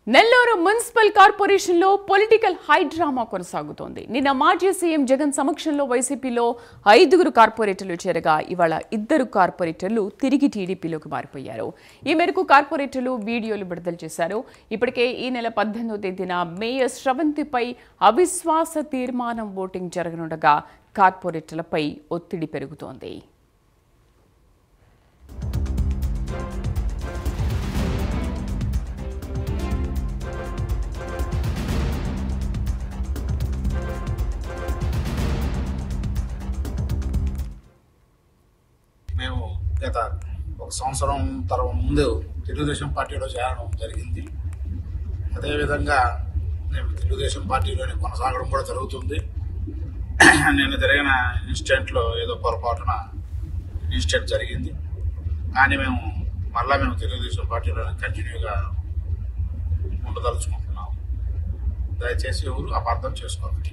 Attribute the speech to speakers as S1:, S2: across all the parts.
S1: Nellore municipal కార్పొరేషన్లో political high drama కొనసాగుతోంది. నిన్న మాజీ సీఎం జగన్ సమక్షంలో వైసీపీలో 5 కార్పొరేటర్లు చేరగా ఇవాళ 2 కార్పొరేటర్లు తిరిగి టీడీపీలోకి మారిపోయారు. ఈ మేరకు కార్పొరేటర్లు వీడియోలు విడుదల చేశారు. ఇప్పటికే ఈ నెల 18వ తేదీన మేయర్ శ్రవంతిపై అవిశ్వాస తీర్మానం ఓటింగ్ జరగనుండగా కార్పొరేటర్లపై ఒత్తిడి పెరుగుతోంది.
S2: మేము గత ఒక సంవత్సరం ముందు తెలుగుదేశం పార్టీలో చేరడం జరిగింది. అదేవిధంగా నేను తెలుగుదేశం పార్టీలోనే కొనసాగడం కూడా జరుగుతుంది. నేను జరిగిన ఇన్సిడెంట్లో ఏదో పొరపాటున ఇన్సిడెంట్ జరిగింది, కానీ మేము తెలుగుదేశం పార్టీలోనే కంటిన్యూగా ఉండదలుచుకుంటున్నాం. దయచేసి ఎవరు అపార్థం చేసుకోవాలి.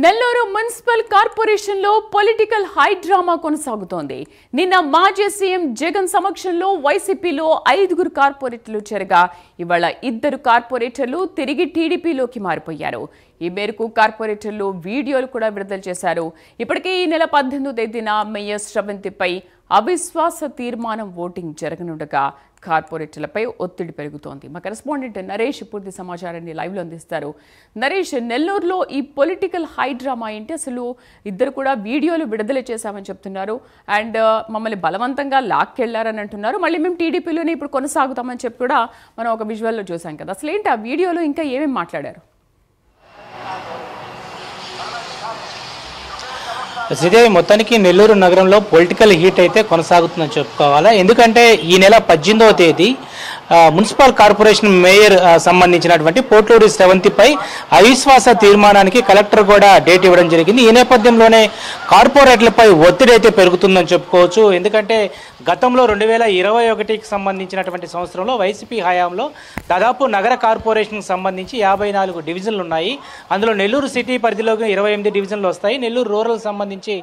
S1: నెల్లూరు మున్సిపల్ కార్పొరేషన్లో పొలిటికల్ హై డ్రామా కొనసాగుతోంది. నిన్న మాజీ సీఎం జగన్ సమక్షంలో వైసీపీలో 5 కార్పొరేటర్లు చేరగా ఇవాళ 2 కార్పొరేటర్లు తిరిగి టీడీపీలోకి మారిపోయారు. ఈ మేరకు కార్పొరేటర్లు వీడియోలు కూడా విడుదల చేశారు. ఇప్పటికే ఈ నెల 18వ తేదీన మేయర్ శ్రవంతిపై అవిశ్వాస తీర్మానం ఓటింగ్ జరగనుండగా కార్పొరేటర్లపై ఒత్తిడి పెరుగుతోంది. మా కరెస్పాండెంట్ నరేష్ పూర్తి సమాచారాన్ని లైవ్లో అందిస్తారు. నరేష్, నెల్లూరులో ఈ పొలిటికల్ హై డ్రామా ఏంటి? అసలు 2 కూడా వీడియోలు విడుదల చేశామని చెప్తున్నారు, అండ్ మమ్మల్ని బలవంతంగా లాక్కెళ్లారని అంటున్నారు. మళ్ళీ మేము టీడీపీలోనే ఇప్పుడు కొనసాగుతామని చెప్పి కూడా మనం ఒక విజువల్లో చూసాం కదా. అసలు ఏంటి ఆ వీడియోలో ఇంకా ఏమేమి మాట్లాడారు?
S3: శ్రీదేవి, మొత్తానికి నెల్లూరు నగరంలో పొలిటికల్ హీట్ అయితే కొనసాగుతుందని చెప్పుకోవాలా. ఎందుకంటే ఈ నెల 18వ తేదీ మున్సిపల్ కార్పొరేషన్ మేయర్ సంబంధించినటువంటి పోట్లూరి శ్రవంతిపై అవిశ్వాస తీర్మానానికి కలెక్టర్ కూడా డేట్ ఇవ్వడం జరిగింది. ఈ నేపథ్యంలోనే కార్పొరేటర్లపై ఒత్తిడి అయితే పెరుగుతుందని చెప్పుకోవచ్చు. ఎందుకంటే గతంలో 2021కి సంబంధించినటువంటి సంవత్సరంలో వైసీపీ హయాంలో దాదాపు నగర కార్పొరేషన్కి సంబంధించి 54 డివిజన్లు ఉన్నాయి. అందులో నెల్లూరు సిటీ పరిధిలోకి 28 డివిజన్లు వస్తాయి. నెల్లూరు రూరల్ సంబంధించి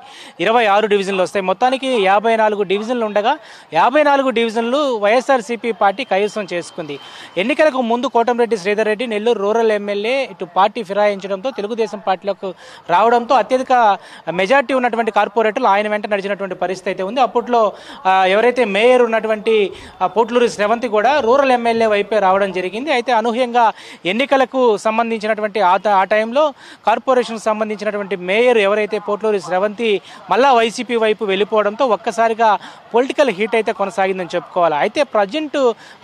S3: 26 డివిజన్లు వస్తాయి. మొత్తానికి 54 డివిజన్లు ఉండగా 54 డివిజన్లు వైఎస్ఆర్సీపీ పార్టీ కైవసం చేసుకుంది. ఎన్నికలకు ముందు కోటంరెడ్డి శ్రీధర్ రెడ్డి నెల్లూరు రూరల్ ఎమ్మెల్యే ఇటు పార్టీ ఫిరాయించడంతో తెలుగుదేశం పార్టీలోకి రావడంతో అత్యధిక మెజార్టీ ఉన్నటువంటి కార్పొరేటర్లు ఆయన వెంట నడిచినటువంటి పరిస్థితి అయితే ఉంది. అప్పట్లో ఎవరైతే మేయర్ ఉన్నటువంటి పోట్లూరి శ్రవంతి కూడా రూరల్ ఎమ్మెల్యే వైపే రావడం జరిగింది. అయితే అనూహ్యంగా ఎన్నికలకు సంబంధించినటువంటి ఆ టైంలో కార్పొరేషన్కి సంబంధించినటువంటి మేయర్ ఎవరైతే పోట్లూరి శ్రవంతి మళ్ళా వైసీపీ వైపు వెళ్ళిపోవడంతో ఒక్కసారిగా పొలిటికల్ హీట్ అయితే కొనసాగిందని చెప్పుకోవాలి. అయితే ప్రజెంట్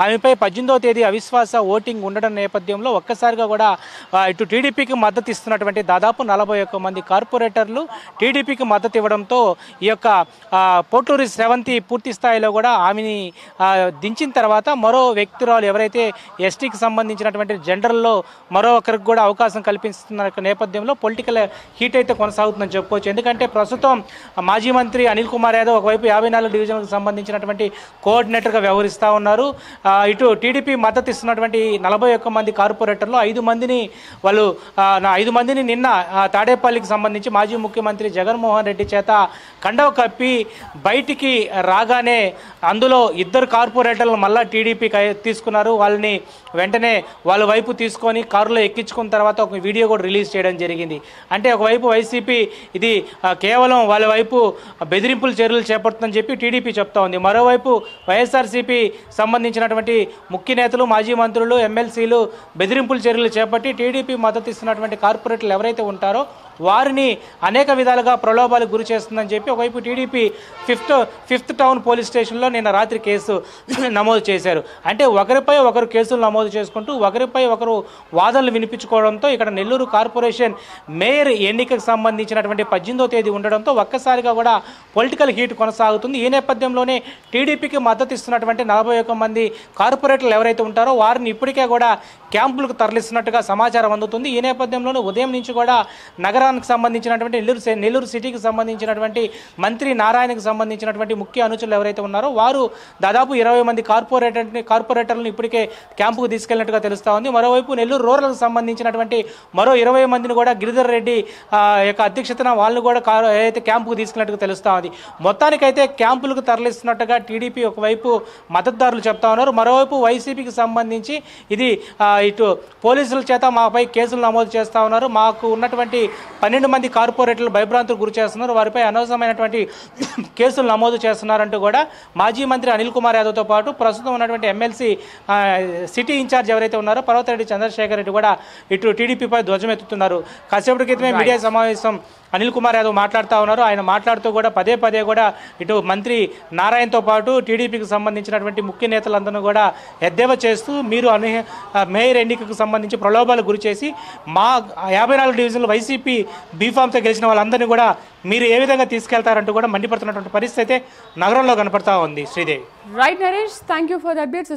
S3: ఆమెపై 18వ తేదీ అవిశ్వాస ఓటింగ్ ఉండడం నేపథ్యంలో ఒక్కసారిగా కూడా ఇటు టీడీపీకి మద్దతు ఇస్తున్నటువంటి దాదాపు 41 మంది కార్పొరేటర్లు టీడీపీకి మద్దతు ఇవ్వడంతో ఈ యొక్క పోట్లూరి శ్రవంతి పూర్తి స్థాయిలో కూడా ఆమెని దించిన తర్వాత మరో వ్యక్తురాలు ఎవరైతే ఎస్టీకి సంబంధించినటువంటి జనరల్లో మరో ఒకరికి కూడా అవకాశం కల్పిస్తున్న నేపథ్యంలో పొలిటికల్ హీట్ అయితే కొనసాగుతుందని చెప్పుకోవచ్చు. ఎందుకంటే ప్రస్తుతం మాజీ మంత్రి అనిల్ కుమార్ యాదవ్ ఒకవైపు 54 డివిజన్లకు సంబంధించినటువంటి కోఆర్డినేటర్గా వ్యవహరిస్తూ ఉన్నారు. ఇటు టీడీపీ మద్దతు ఇస్తున్నటువంటి 41 మంది కార్పొరేటర్లు 5 మందిని నిన్న తాడేపల్లికి సంబంధించి మాజీ ముఖ్యమంత్రి జగన్మోహన్ రెడ్డి చేత కండవ కప్పి బయటికి రాగానే అందులో 2 కార్పొరేటర్లు మళ్ళా టీడీపీ తీసుకున్నారు. వాళ్ళని వెంటనే వాళ్ళ వైపు తీసుకొని కారులో ఎక్కించుకున్న తర్వాత ఒక వీడియో కూడా రిలీజ్ చేయడం జరిగింది. అంటే ఒకవైపు వైసీపీ ఇది కేవలం వాళ్ళ వైపు బెదిరింపుల చర్యలు చేపడుతుందని చెప్పి టీడీపీ చెప్తా ఉంది. మరోవైపు వైఎస్ఆర్సీపీ సంబంధించినటువంటి ముఖ్య నేతలు, మాజీ మంత్రులు, ఎమ్మెల్సీలు బెదిరింపుల చర్యలు చేపట్టి టీడీపీ మద్దతు ఇస్తున్నటువంటి కార్పొరేటర్లు ఎవరైతే ఉంటారో వారిని అనేక విధాలుగా ప్రలోభాలకు గురి చేస్తుందని చెప్పి ఒకవైపు టీడీపీ ఫిఫ్త్ టౌన్ పోలీస్ స్టేషన్లో నిన్న రాత్రి కేసు నమోదు చేశారు. అంటే ఒకరిపై ఒకరు కేసులు నమోదు చేసుకుంటూ ఒకరిపై ఒకరు వాదనలు వినిపించుకోవడంతో ఇక్కడ నెల్లూరు కార్పొరేషన్ మేయర్ ఎన్నికకు సంబంధించినటువంటి 18వ తేదీ ఉండడంతో ఒక్కసారిగా కూడా పొలిటికల్ హీట్ కొనసాగుతుంది. ఈ నేపథ్యంలోనే టీడీపీకి మద్దతు ఇస్తున్నటువంటి 41 మంది కార్పొరేటర్లు ఎవరైతే ఉంటారో వారిని ఇప్పటికే కూడా క్యాంపులకు తరలిస్తున్నట్టుగా సమాచారం అందుతుంది. ఈ నేపథ్యంలోనే ఉదయం నుంచి కూడా నగరానికి సంబంధించినటువంటి నెల్లూరు సిటీకి సంబంధించినటువంటి మంత్రి నారాయణకి సంబంధించినటువంటి ముఖ్య అనుచరులు ఎవరైతే ఉన్నారో వారు దాదాపు 20 మంది కార్పొరేటర్లను ఇప్పటికే క్యాంపుకు తీసుకెళ్లినట్టుగా తెలుస్తా ఉంది. మరోవైపు నెల్లూరు రూరల్కి సంబంధించినటువంటి మరో 20 మందిని కూడా గిరిధర్ రెడ్డి యొక్క అధ్యక్షతన వాళ్ళని కూడా ఏదైతే క్యాంపుకు తీసుకెళ్ళినట్టుగా తెలుస్తా ఉంది. మొత్తానికైతే క్యాంపులకు తరలిస్తున్నట్టుగా టీడీపీ ఒకవైపు మద్దతుదారులు చెప్తా ఉన్నారు. మరోవైపు వైసీపీకి సంబంధించి ఇది ఇటు పోలీసుల చేత మాపై కేసులు నమోదు చేస్తా ఉన్నారు. మాకు ఉన్నటువంటి 12 మంది కార్పొరేటర్లు భయభ్రాంతులకు గురి చేస్తున్నారు, వారిపై అనవసరమైనటువంటి కేసులు నమోదు చేస్తున్నారంటూ కూడా మాజీ మంత్రి అనిల్ కుమార్ యాదవ్తో పాటు ప్రస్తుతం ఉన్నటువంటి ఎమ్మెల్సీ సిటీ ఇన్ఛార్జ్ ఎవరైతే ఉన్నారో పర్వతరెడ్డి చంద్రశేఖర్ రెడ్డి కూడా ఇటు టీడీపీపై ధ్వజమెత్తుతున్నారు. కాసేపటి క్రితమే మీడియా సమావేశం అనిల్ కుమార్ యాదవ్ మాట్లాడుతూ ఉన్నారు. ఆయన మాట్లాడుతూ కూడా పదే కూడా ఇటు మంత్రి నారాయణతో పాటు టీడీపీకి సంబంధించినటువంటి ముఖ్య నేతలందరూ కూడా ఎద్దేవా చేస్తూ మీరు మేయర్ ఎన్నికకు సంబంధించి ప్రలోభాలకు గురి చేసి మా 54 డివిజన్లు వైసీపీ బీఫామ్తో గెలిచిన వాళ్ళందరినీ కూడా మీరు ఏ విధంగా తీసుకెళ్తారంటూ కూడా మండిపడుతున్నటువంటి పరిస్థితి అయితే నగరంలో కనపడతా ఉంది. Sridevi.
S1: Right Naresh, thank you for the updates.